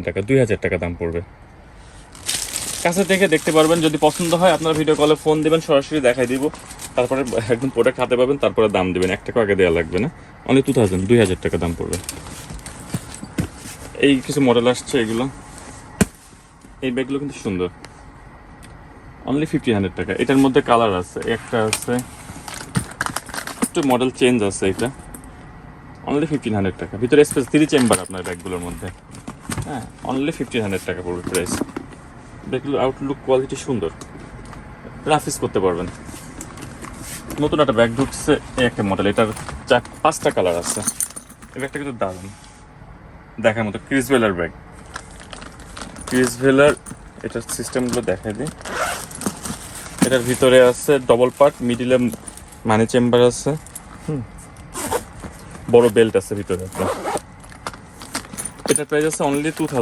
টাকা, 2000 টাকা দাম পড়বে। কাছে থেকে দেখতে পারবেন, যদি পছন্দ হয় আপনারা ভিডিও কলে ফোন দিবেন, সরাসরি দেখাই দিব, তারপরে একদম প্রোডাক্ট হাতে পাবেন, তারপরে দাম দিবেন, 1 টাকা আগে দেওয়া লাগবে না। অনলি 2000 টাকা দাম পড়বে। এই কিছু মডেল আসছে, এগুলো এই ব্যাগগুলো কিন্তু সুন্দর, অনলি 1500 টাকা। এটার মধ্যে কালার আছে, একটা আছে একটু মডেল চেঞ্জ আছে, এটা অনলি 1500 টাকা। ভিতরে স্পেস 3 চেম্বার আপনার ব্যাগগুলোর মধ্যে, হ্যাঁ অনলি 1500 টাকা পড়বে প্রাইস। ব্যাগগুলোর আউটলুক কোয়ালিটি সুন্দর, রাফিস করতে পারবেন। নতুন একটা ব্যাগ ঢুকছে, এই একটা মডেল, এটার 5টা কালার আছে। এই ব্যাগটা কিন্তু দারুণ দেখার মতো, ক্রিসভেলার ব্যাগ, ক্রিসভেলার। এটার সিস্টেমগুলো দেখাই দিই। এটার ভিতরে আছে ডবল পার্ট, মিডিলে মানি চেম্বার আছে, বড় বেল্ট আছে ভিতরে আপনার। এটার প্রাইস আছে অনলি 2000